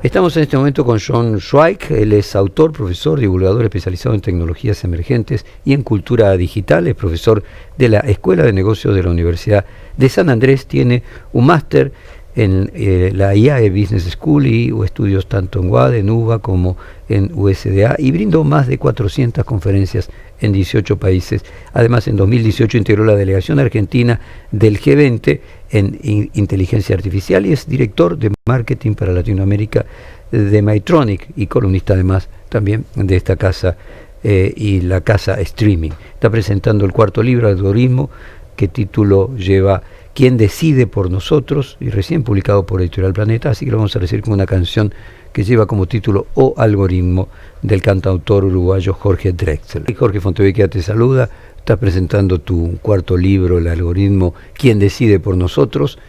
Estamos en este momento con John Zweig. Él es autor, profesor, divulgador especializado en tecnologías emergentes y en cultura digital. Es profesor de la Escuela de Negocios de la Universidad de San Andrés. Tiene un máster en la IAE Business School y estudios tanto en UAD, en UBA como en USDA, y brindó más de 400 conferencias en 18 países. Además, en 2018 integró la delegación argentina del G20 en inteligencia artificial y es director de marketing para Latinoamérica de Mytronic y columnista además también de esta casa y la casa Streaming. Está presentando el cuarto libro, Algoritmo, que título lleva ¿Quién decide por nosotros? Y recién publicado por Editorial Planeta, así que lo vamos a recibir con una canción que lleva como título O Algoritmo, del cantautor uruguayo Jorge Drexler. Y Jorge Fontevecchia te saluda, estás presentando tu cuarto libro, El Algoritmo, ¿Quién decide por nosotros?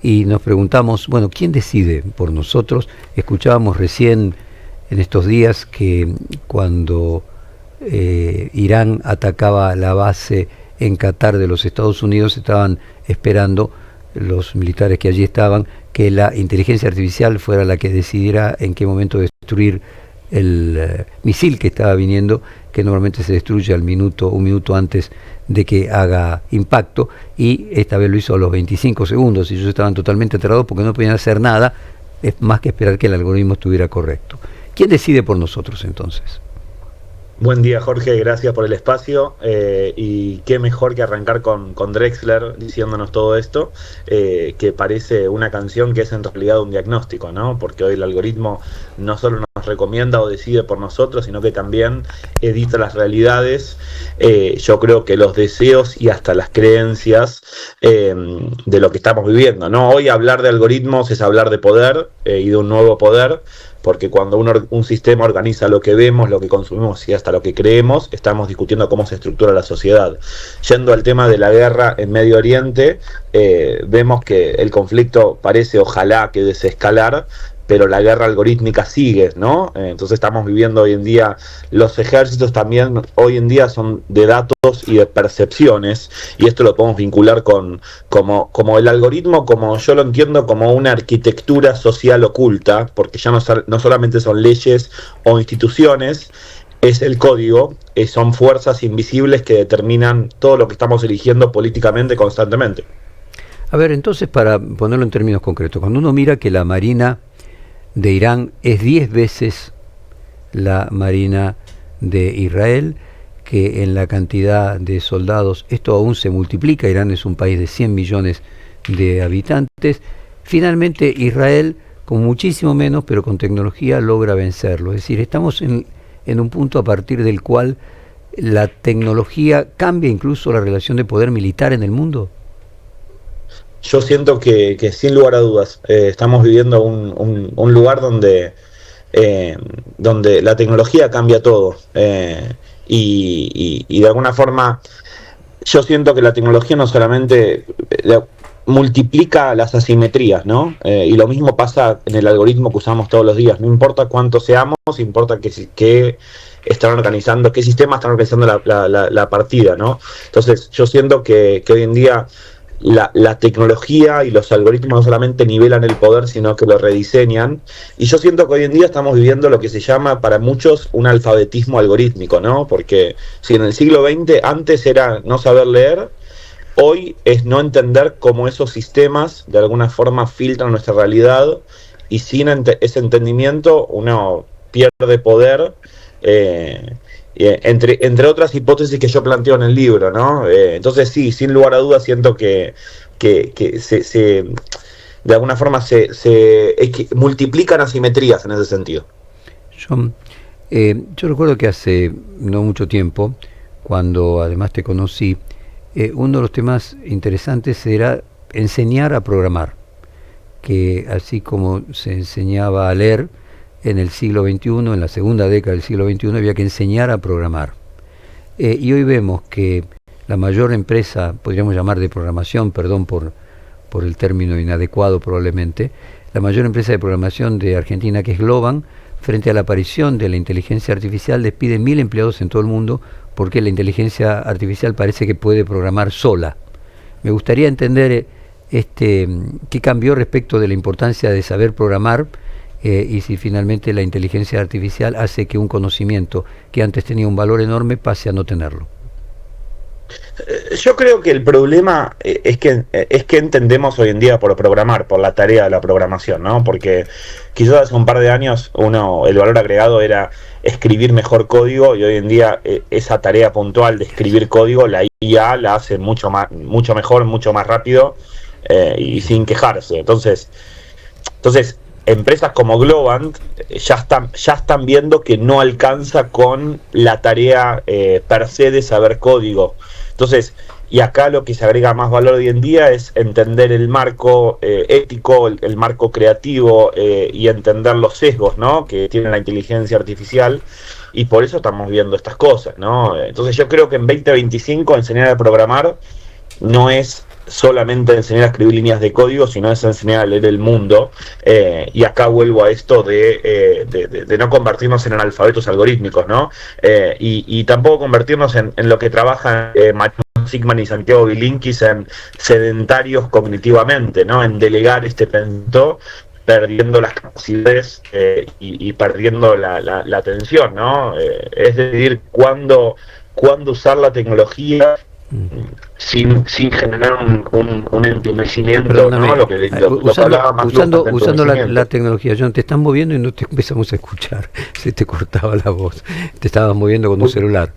Y nos preguntamos, bueno, ¿quién decide por nosotros? Escuchábamos recién en estos días que cuando Irán atacaba la base en Qatar de los Estados Unidos, estaban esperando los militares que allí estaban que la inteligencia artificial fuera la que decidiera en qué momento destruir el misil que estaba viniendo, que normalmente se destruye un minuto antes de que haga impacto, y esta vez lo hizo a los 25 segundos y ellos estaban totalmente aterrados porque no podían hacer nada más que esperar que el algoritmo estuviera correcto. ¿Quién decide por nosotros entonces? Buen día, Jorge, gracias por el espacio, y qué mejor que arrancar con Drexler diciéndonos todo esto, que parece una canción que es en realidad un diagnóstico, ¿no? Porque hoy el algoritmo no solo nos recomienda o decide por nosotros, sino que también edita las realidades, yo creo que los deseos y hasta las creencias de lo que estamos viviendo, ¿no? Hoy hablar de algoritmos es hablar de poder y de un nuevo poder, porque cuando un sistema organiza lo que vemos, lo que consumimos y hasta lo que creemos, estamos discutiendo cómo se estructura la sociedad. Yendo al tema de la guerra en Medio Oriente, vemos que el conflicto parece ojalá que desescalar, pero la guerra algorítmica sigue, ¿no? Entonces estamos viviendo hoy en día, los ejércitos también hoy en día son de datos y de percepciones, y esto lo podemos vincular como el algoritmo, como yo lo entiendo, como una arquitectura social oculta, porque ya no solamente son leyes o instituciones, es el código, son fuerzas invisibles que determinan todo lo que estamos eligiendo políticamente constantemente. A ver, entonces, para ponerlo en términos concretos, cuando uno mira que la Marina de Irán es 10 veces la Marina de Israel, que en la cantidad de soldados esto aún se multiplica. Irán es un país de 100 millones de habitantes. Finalmente Israel, con muchísimo menos, pero con tecnología, logra vencerlo. Es decir, estamos en un punto a partir del cual la tecnología cambia incluso la relación de poder militar en el mundo. Yo siento que sin lugar a dudas estamos viviendo un lugar donde la tecnología cambia todo, y de alguna forma yo siento que la tecnología no solamente multiplica las asimetrías, ¿no? Y lo mismo pasa en el algoritmo que usamos todos los días. No importa cuántos seamos, importa que están organizando, qué sistema están organizando la partida, ¿no? Entonces yo siento que hoy en día la tecnología y los algoritmos no solamente nivelan el poder, sino que lo rediseñan. Y yo siento que hoy en día estamos viviendo lo que se llama para muchos un alfabetismo algorítmico, ¿no? Porque si en el siglo XX antes era no saber leer, hoy es no entender cómo esos sistemas de alguna forma filtran nuestra realidad, y sin ese entendimiento uno pierde poder, entre otras hipótesis que yo planteo en el libro, ¿no? Entonces sí, sin lugar a dudas siento que de alguna forma que multiplican asimetrías en ese sentido. Yo recuerdo que hace no mucho tiempo, cuando además te conocí, uno de los temas interesantes era enseñar a programar, que así como se enseñaba a leer en el siglo XXI, en la segunda década del siglo XXI, había que enseñar a programar. Y hoy vemos que la mayor empresa, podríamos llamar de programación, perdón por el término inadecuado probablemente, la mayor empresa de programación de Argentina, que es Globan, frente a la aparición de la inteligencia artificial, despide 1000 empleados en todo el mundo porque la inteligencia artificial parece que puede programar sola. Me gustaría entender qué cambió respecto de la importancia de saber programar y si finalmente la inteligencia artificial hace que un conocimiento que antes tenía un valor enorme pase a no tenerlo. Yo creo que el problema es que entendemos hoy en día por programar, por la tarea de la programación, ¿no? Porque quizás hace un par de años el valor agregado era escribir mejor código, y hoy en día esa tarea puntual de escribir código, la IA la hace mucho mejor, mucho más rápido, y sin quejarse. Entonces empresas como Globant ya están viendo que no alcanza con la tarea per se de saber código. Entonces, y acá lo que se agrega más valor hoy en día es entender el marco ético, el marco creativo, y entender los sesgos, ¿no?, que tiene la inteligencia artificial, y por eso estamos viendo estas cosas, ¿no? Entonces yo creo que en 2025 enseñar a programar no es solamente enseñar a escribir líneas de código, sino es enseñar a leer el mundo, y acá vuelvo a esto de no convertirnos en analfabetos algorítmicos, ¿no? Y tampoco convertirnos en lo que trabajan Mariano Sigman y Santiago Bilinkis, en sedentarios cognitivamente, ¿no? En delegar este pensamiento, perdiendo las capacidades, y perdiendo la atención, ¿no? Es decir, cuándo usar la tecnología sin generar un entumecimiento, ¿no? Usando la tecnología. John, te están moviendo y no te empezamos a escuchar. Se te cortaba la voz. Te estabas moviendo con un celular.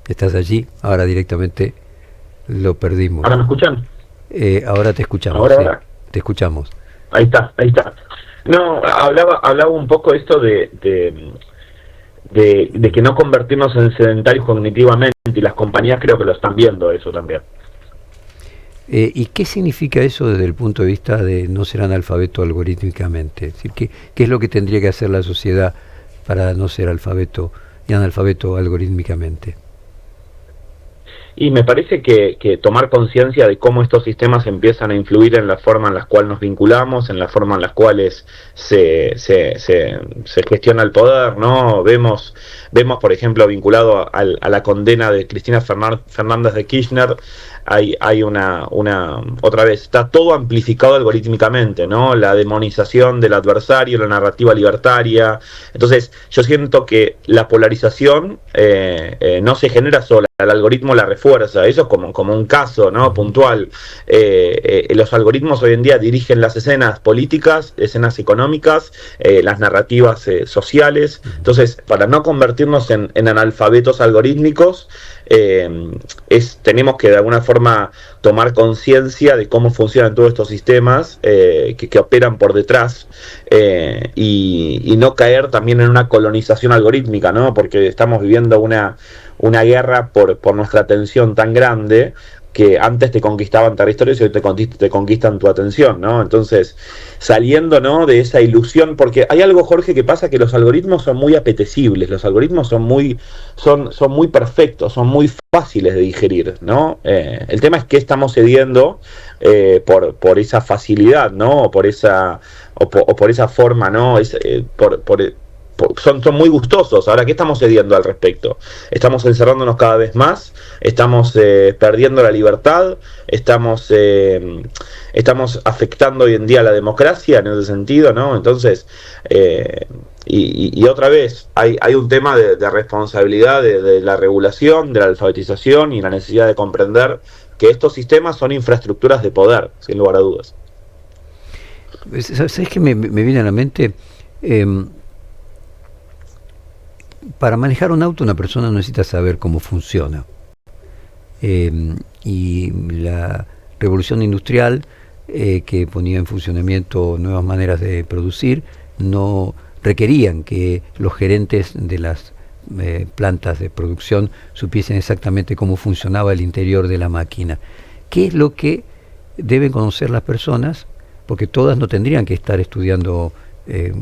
Estás allí, ahora directamente lo perdimos. ¿Ahora me escuchan? Ahora te escuchamos. Ahora. Te escuchamos. Ahí está. No, hablaba un poco esto de que no convertirnos en sedentarios cognitivamente, y las compañías creo que lo están viendo eso también. ¿Y qué significa eso desde el punto de vista de no ser analfabeto algorítmicamente? Es decir, ¿qué es lo que tendría que hacer la sociedad para no ser analfabeto algorítmicamente? Y me parece que tomar conciencia de cómo estos sistemas empiezan a influir en la forma en la cual nos vinculamos, en la forma en las cuales se gestiona el poder, ¿no? Vemos por ejemplo, vinculado a la condena de Cristina Fernández de Kirchner, hay una otra vez, está todo amplificado algorítmicamente, ¿no? La demonización del adversario, la narrativa libertaria. Entonces, yo siento que la polarización no se genera sola, el algoritmo la refuerza. Eso es como un caso, ¿no?, puntual. Los algoritmos hoy en día dirigen las escenas políticas, escenas económicas, las narrativas sociales. Entonces, para no convertirnos en analfabetos algorítmicos, tenemos que de alguna forma tomar conciencia de cómo funcionan todos estos sistemas que operan por detrás, y no caer también en una colonización algorítmica, ¿no? Porque estamos viviendo una guerra por nuestra atención tan grande, que antes te conquistaban territorios y hoy te conquistan tu atención, ¿no? Entonces, saliendo, ¿no?, de esa ilusión, porque hay algo, Jorge, que pasa, que los algoritmos son muy apetecibles, los algoritmos son muy perfectos, son muy fáciles de digerir, ¿no? El tema es que estamos cediendo por esa facilidad, ¿no? O por esa forma, ¿no? Son muy gustosos. Ahora, ¿qué estamos cediendo al respecto? Estamos encerrándonos cada vez más, estamos perdiendo la libertad, estamos afectando hoy en día a la democracia en ese sentido, ¿no? Entonces, y otra vez, hay un tema de responsabilidad de la regulación, de la alfabetización y la necesidad de comprender que estos sistemas son infraestructuras de poder, sin lugar a dudas. ¿Sabes qué me viene a la mente? Para manejar un auto, una persona necesita saber cómo funciona. Y la revolución industrial, que ponía en funcionamiento nuevas maneras de producir, no requerían que los gerentes de las plantas de producción supiesen exactamente cómo funcionaba el interior de la máquina. ¿Qué es lo que deben conocer las personas? Porque todas no tendrían que estar estudiando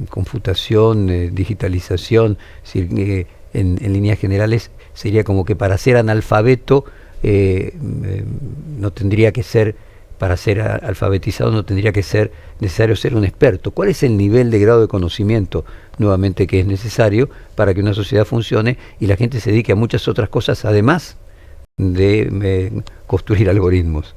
computación, digitalización. En líneas generales sería como que para ser analfabeto no tendría que ser, para ser alfabetizado no tendría que ser necesario ser un experto. ¿Cuál es el nivel de grado de conocimiento nuevamente que es necesario para que una sociedad funcione y la gente se dedique a muchas otras cosas además de construir algoritmos?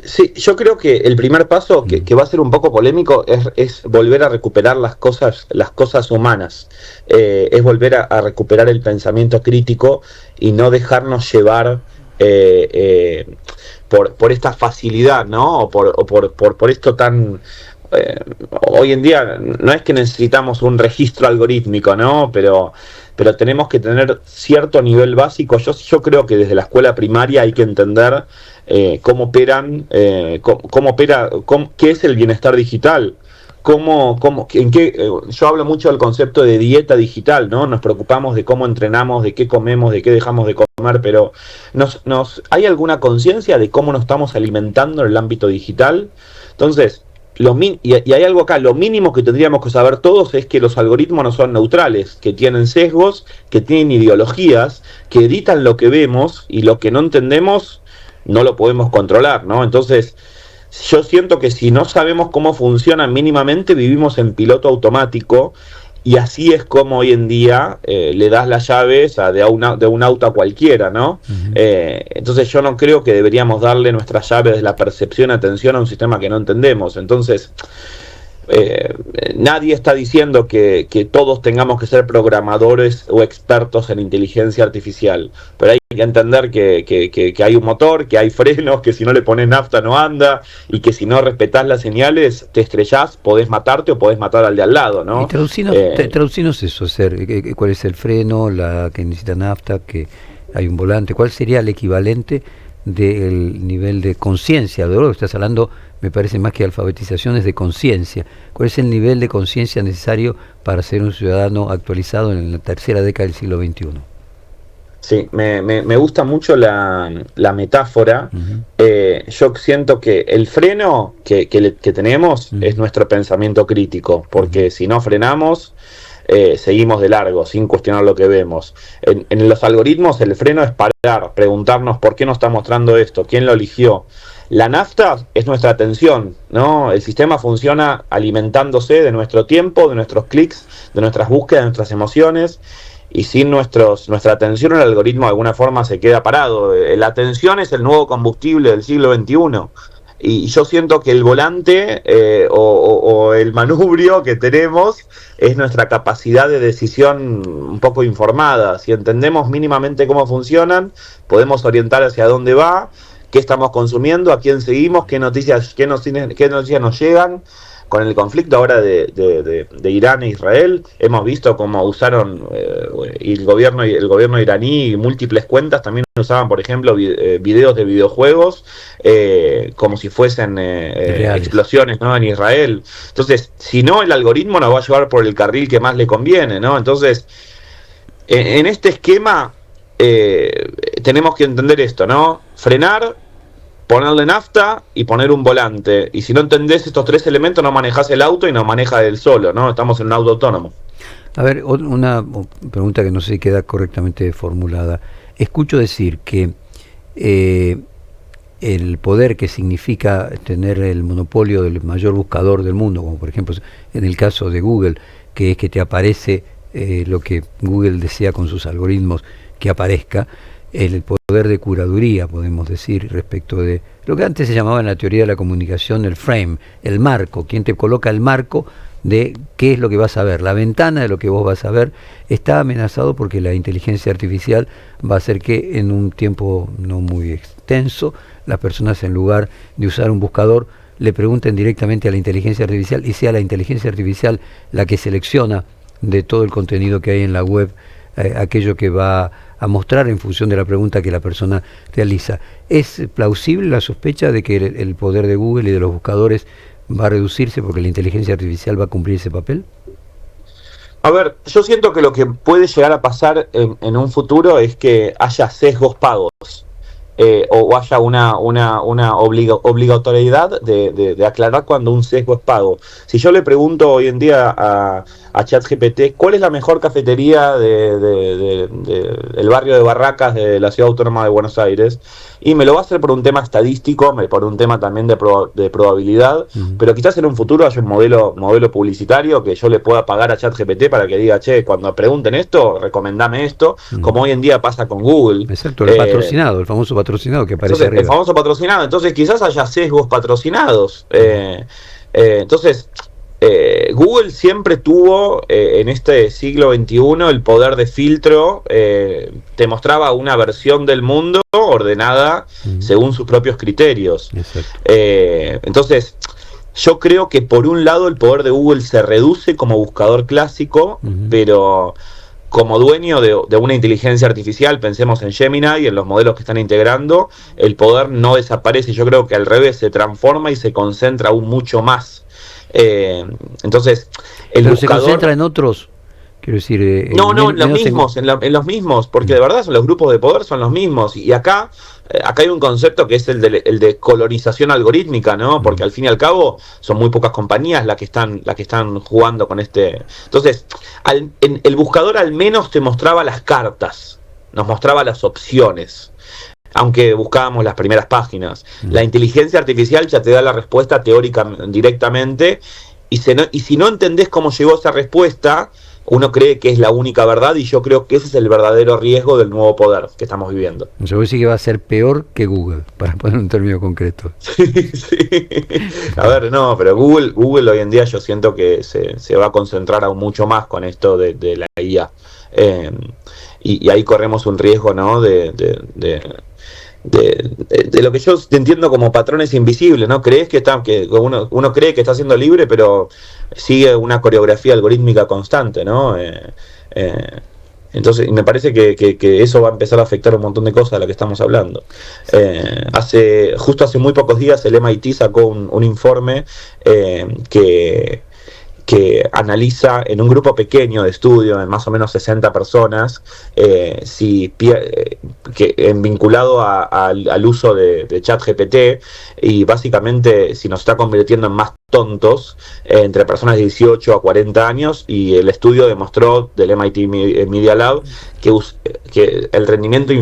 Sí, yo creo que el primer paso, que va a ser un poco polémico, es volver a recuperar las cosas humanas. Es volver a recuperar el pensamiento crítico y no dejarnos llevar por esta facilidad, ¿no? Por esto tan... eh, Hoy en día no es que necesitamos un registro algorítmico, ¿no? Pero tenemos que tener cierto nivel básico. Yo creo que desde la escuela primaria hay que entender cómo operan, qué es el bienestar digital. Yo hablo mucho del concepto de dieta digital, ¿no? Nos preocupamos de cómo entrenamos, de qué comemos, de qué dejamos de comer, pero ¿hay alguna conciencia de cómo nos estamos alimentando en el ámbito digital? Entonces, y hay algo acá, lo mínimo que tendríamos que saber todos es que los algoritmos no son neutrales, que tienen sesgos, que tienen ideologías, que editan lo que vemos y lo que no entendemos no lo podemos controlar, ¿no? Entonces, yo siento que si no sabemos cómo funcionan mínimamente, vivimos en piloto automático y así es como hoy en día le das las llaves de un auto a cualquiera, ¿no? Ujú. Entonces yo no creo que deberíamos darle nuestras llaves de la percepción y atención a un sistema que no entendemos. Entonces, eh, nadie está diciendo que todos tengamos que ser programadores o expertos en inteligencia artificial, pero hay que entender que hay un motor, que hay frenos, que si no le pones nafta no anda, y que si no respetás las señales te estrellás, podés matarte o podés matar al de al lado, Y ¿no? traducinos eso, cuál es el freno, la que necesita nafta, que hay un volante, cuál sería el equivalente del nivel de conciencia. De lo que estás hablando, me parece más que alfabetización, es de conciencia. ¿Cuál es el nivel de conciencia necesario para ser un ciudadano actualizado en la tercera década del siglo XXI? Sí, me gusta mucho la metáfora. Ujú, Yo siento que el freno que tenemos ujú, es nuestro pensamiento crítico, ujú. porque si no frenamos, seguimos de largo, sin cuestionar lo que vemos. En los algoritmos el freno es parar, preguntarnos por qué nos está mostrando esto, quién lo eligió. La nafta es nuestra atención, ¿no? El sistema funciona alimentándose de nuestro tiempo, de nuestros clics, de nuestras búsquedas, de nuestras emociones, y sin nuestra atención el algoritmo de alguna forma se queda parado. La atención es el nuevo combustible del siglo XXI. Y yo siento que el volante o el manubrio que tenemos es nuestra capacidad de decisión un poco informada. Si entendemos mínimamente cómo funcionan, podemos orientar hacia dónde va, qué estamos consumiendo, a quién seguimos, qué noticias nos llegan. Con el conflicto ahora de Irán e Israel, hemos visto cómo usaron y el gobierno iraní y múltiples cuentas también usaban, por ejemplo, videos de videojuegos como si fuesen Reales. explosiones, ¿no? En Israel. Entonces, si no, el algoritmo nos va a llevar por el carril que más le conviene, ¿no? Entonces, en este esquema tenemos que entender esto, ¿no? Frenar, ponerle nafta y poner un volante. Y si no entendés estos tres elementos, no manejás el auto y no maneja él solo, ¿no? Estamos en un auto autónomo. A ver, una pregunta que no sé si queda correctamente formulada. Escucho decir que eh, el poder que significa tener el monopolio del mayor buscador del mundo, como por ejemplo en el caso de Google, que es que te aparece lo que Google desea con sus algoritmos que aparezca, el poder de curaduría, podemos decir, respecto de lo que antes se llamaba en la teoría de la comunicación el frame, el marco, quien te coloca el marco de qué es lo que vas a ver, la ventana de lo que vos vas a ver, está amenazado porque la inteligencia artificial va a hacer que en un tiempo no muy extenso las personas, en lugar de usar un buscador, le pregunten directamente a la inteligencia artificial y sea la inteligencia artificial la que selecciona de todo el contenido que hay en la web aquello que va a mostrar en función de la pregunta que la persona realiza. ¿Es plausible la sospecha de que el poder de Google y de los buscadores va a reducirse porque la inteligencia artificial va a cumplir ese papel? A ver, yo siento que lo que puede llegar a pasar en un futuro es que haya sesgos pagos. O haya una obligatoriedad de aclarar cuando un sesgo es pago. Si yo le pregunto hoy en día a ChatGPT cuál es la mejor cafetería del barrio de Barracas de la Ciudad Autónoma de Buenos Aires, y me lo va a hacer por un tema estadístico, por un tema también de probabilidad, pero quizás en un futuro haya un modelo publicitario que yo le pueda pagar a ChatGPT para que diga, che, cuando pregunten esto, recomendame esto, como hoy en día pasa con Google. Exacto, el patrocinado, el famoso patrocinado que aparece entonces, arriba. El famoso patrocinado, entonces quizás haya sesgos patrocinados. Entonces, Google siempre tuvo en este siglo XXI el poder de filtro, te mostraba una versión del mundo ordenada según sus propios criterios. Entonces, yo creo que por un lado el poder de Google se reduce como buscador clásico, pero como dueño de una inteligencia artificial, pensemos en Gemini y en los modelos que están integrando, el poder no desaparece, yo creo que al revés se transforma y se concentra aún mucho más. Entonces, pero buscador se concentra en otros, quiero decir, en los mismos, porque de verdad los grupos de poder son los mismos, y acá hay un concepto que es el de colonización algorítmica, ¿no? Porque al fin y al cabo son muy pocas compañías las que están jugando con este. Entonces, el buscador al menos te mostraba las cartas, nos mostraba las opciones, aunque buscábamos las primeras páginas. La inteligencia artificial ya te da la respuesta teórica directamente, y si no entendés cómo llegó esa respuesta, uno cree que es la única verdad, y yo creo que ese es el verdadero riesgo del nuevo poder que estamos viviendo. Yo voy a decir que va a ser peor que Google, para poner un término concreto. Sí. A ver, no, pero Google hoy en día yo siento que se va a concentrar aún mucho más con esto de la IA. Y ahí corremos un riesgo, ¿no? De lo que yo entiendo como patrones invisibles, ¿no? Crees que uno cree que está siendo libre, pero sigue una coreografía algorítmica constante, ¿no? Entonces, me parece que eso va a empezar a afectar un montón de cosas de las que estamos hablando. Justo hace muy pocos días el MIT sacó un informe que analiza en un grupo pequeño de estudio, en más o menos 60 personas, vinculado al uso de ChatGPT, y básicamente si nos está convirtiendo en más tontos entre personas de 18 a 40 años, y el estudio demostró del MIT Media Lab que el rendimiento es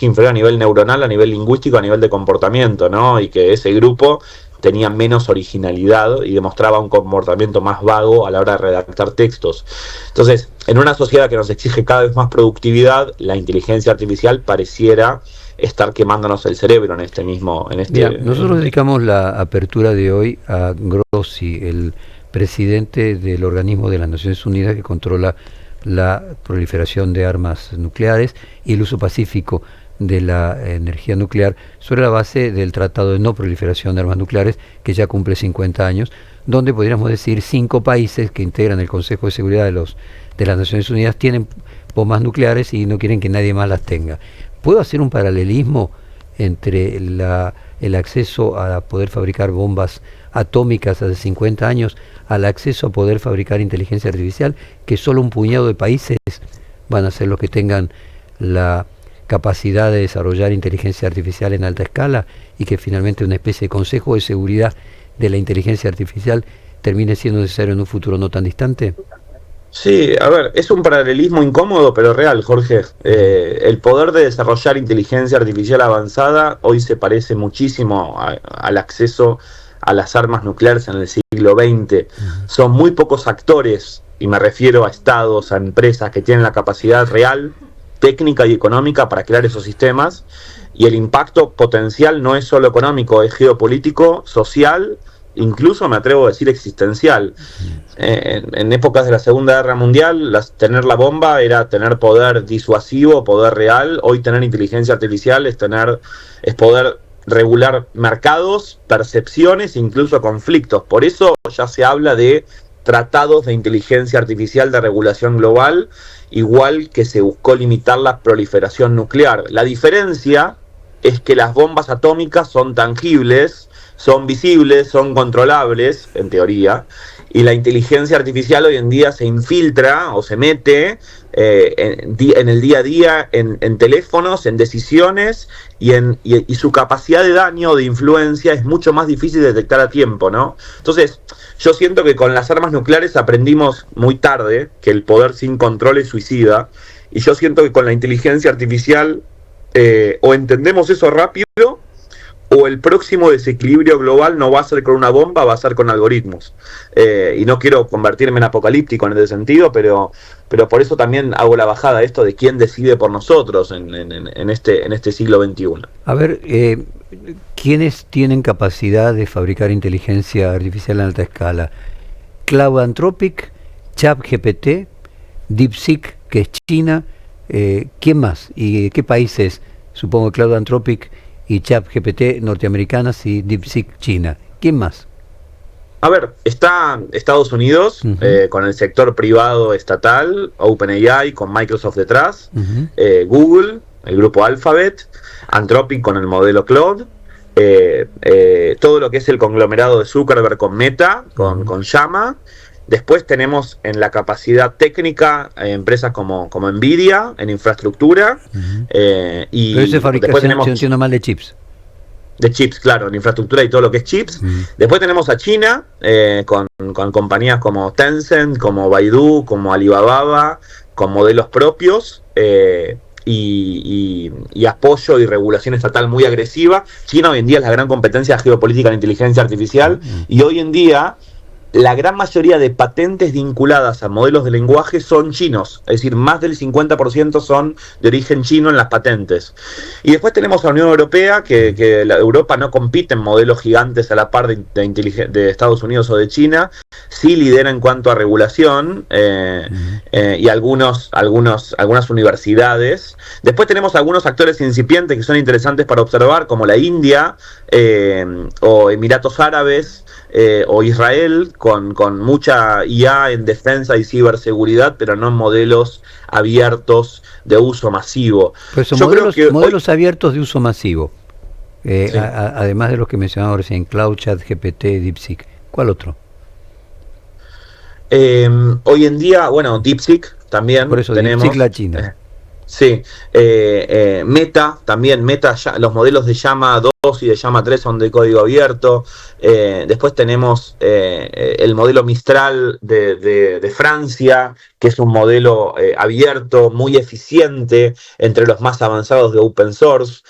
inferior a nivel neuronal, a nivel lingüístico, a nivel de comportamiento, ¿no? Y que ese grupo tenía menos originalidad y demostraba un comportamiento más vago a la hora de redactar textos. Entonces, en una sociedad que nos exige cada vez más productividad, la inteligencia artificial pareciera estar quemándonos el cerebro en este mismo... nosotros dedicamos la apertura de hoy a Grossi, el presidente del organismo de las Naciones Unidas que controla la proliferación de armas nucleares y el uso pacífico de la energía nuclear, sobre la base del Tratado de No Proliferación de Armas Nucleares, que ya cumple 50 años, donde podríamos decir 5 países que integran el Consejo de Seguridad de las Naciones Unidas tienen bombas nucleares y no quieren que nadie más las tenga. ¿Puedo hacer un paralelismo entre el acceso a poder fabricar bombas atómicas hace 50 años al acceso a poder fabricar inteligencia artificial, que solo un puñado de países van a ser los que tengan la capacidad de desarrollar inteligencia artificial en alta escala, y que finalmente una especie de consejo de seguridad de la inteligencia artificial termine siendo necesario en un futuro no tan distante? Sí, a ver, es un paralelismo incómodo pero real, Jorge. El poder de desarrollar inteligencia artificial avanzada hoy se parece muchísimo al acceso a las armas nucleares en el siglo XX. Son muy pocos actores, y me refiero a estados, a empresas que tienen la capacidad real, técnica y económica para crear esos sistemas, y el impacto potencial no es solo económico, es geopolítico, social, incluso me atrevo a decir existencial. En épocas de la Segunda Guerra Mundial, tener la bomba era tener poder disuasivo, poder real. Hoy tener inteligencia artificial es poder regular mercados, percepciones, incluso conflictos. Por eso ya se habla de tratados de inteligencia artificial de regulación global, igual que se buscó limitar la proliferación nuclear. La diferencia es que las bombas atómicas son tangibles, son visibles, son controlables, en teoría, y la inteligencia artificial hoy en día se infiltra o se mete en el día a día, en teléfonos, en decisiones, y su capacidad de daño o de influencia es mucho más difícil de detectar a tiempo, ¿no? Entonces, yo siento que con las armas nucleares aprendimos muy tarde que el poder sin control es suicida, y yo siento que con la inteligencia artificial o entendemos eso rápido, o el próximo desequilibrio global no va a ser con una bomba, va a ser con algoritmos. Y no quiero convertirme en apocalíptico en ese sentido, pero por eso también hago la bajada a esto de quién decide por nosotros en este siglo XXI. A ver, ¿quiénes tienen capacidad de fabricar inteligencia artificial en alta escala? Cloud Anthropic, ChatGPT, DeepSeek, que es China. ¿Quién más? ¿Y qué países? Supongo Cloud Anthropic y ChatGPT norteamericanas y DeepSeek China. ¿Quién más? A ver, está Estados Unidos, con el sector privado estatal, OpenAI con Microsoft detrás, Google, el grupo Alphabet, Anthropic con el modelo Claude, todo lo que es el conglomerado de Zuckerberg con Meta, con Llama. Después tenemos en la capacidad técnica empresas como Nvidia, en infraestructura. Y pero esa fabricación, después tenemos, si no entiendo mal, de chips. De chips, claro, en infraestructura y todo lo que es chips. Después tenemos a China, con compañías como Tencent, como Baidu, como Alibaba, con modelos propios. Y apoyo y regulación estatal muy agresiva. China hoy en día es la gran competencia geopolítica en inteligencia artificial, y hoy en día la gran mayoría de patentes vinculadas a modelos de lenguaje son chinos, es decir, más del 50% son de origen chino en las patentes. Y después tenemos a la Unión Europea, que Europa no compite en modelos gigantes a la par de Estados Unidos o de China, sí lidera en cuanto a regulación, y algunas universidades. Después tenemos algunos actores incipientes que son interesantes para observar, como la India, o Emiratos Árabes, o Israel, con mucha IA en defensa y ciberseguridad, pero no en modelos abiertos de uso masivo. Pues son modelos abiertos de uso masivo, sí. Además de los que mencionaba recién, Cloud, ChatGPT, DeepSeek. ¿Cuál otro? Hoy en día, bueno, DeepSeek también. Por eso, tenemos DeepSeek la China. Sí, Meta también, los modelos de Llama 2 y de Llama 3 son de código abierto. Después tenemos el modelo Mistral de Francia, que es un modelo abierto, muy eficiente, entre los más avanzados de open source.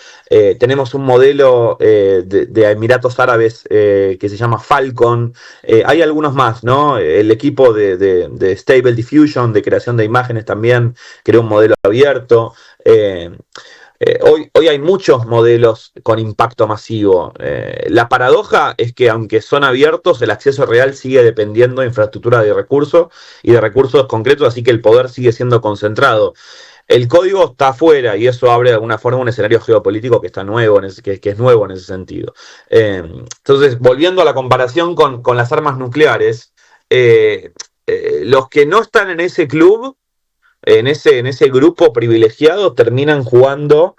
Tenemos un modelo de Emiratos Árabes que se llama Falcon. Hay algunos más, ¿no? El equipo de Stable Diffusion, de creación de imágenes, también creó un modelo abierto. Hoy hay muchos modelos con impacto masivo. La paradoja es que, aunque son abiertos, el acceso real sigue dependiendo de infraestructura de recursos y de recursos concretos, así que el poder sigue siendo concentrado. El código está afuera, y eso abre de alguna forma un escenario geopolítico que está nuevo, que es nuevo en ese sentido. Entonces, volviendo a la comparación con las armas nucleares, los que no están en ese club, en ese grupo privilegiado, terminan jugando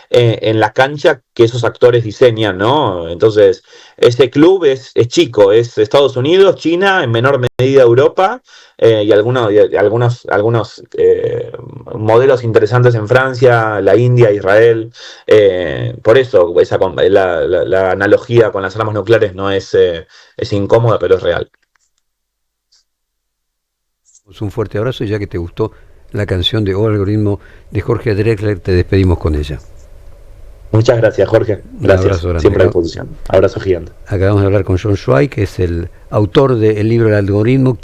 en la cancha que esos actores diseñan, ¿no? Entonces, ese club es chico, es Estados Unidos, China, en menor medida Europa, y algunos modelos interesantes en Francia, la India, Israel. Por eso la analogía con las armas nucleares no es incómoda, pero es real. Un fuerte abrazo, y ya que te gustó la canción de O Algoritmo de Jorge Drexler, te despedimos con ella. Muchas gracias, Jorge. Gracias. Siempre a disposición. Abrazo gigante. Acabamos de hablar con John Zweig, que es el autor del libro El Algoritmo.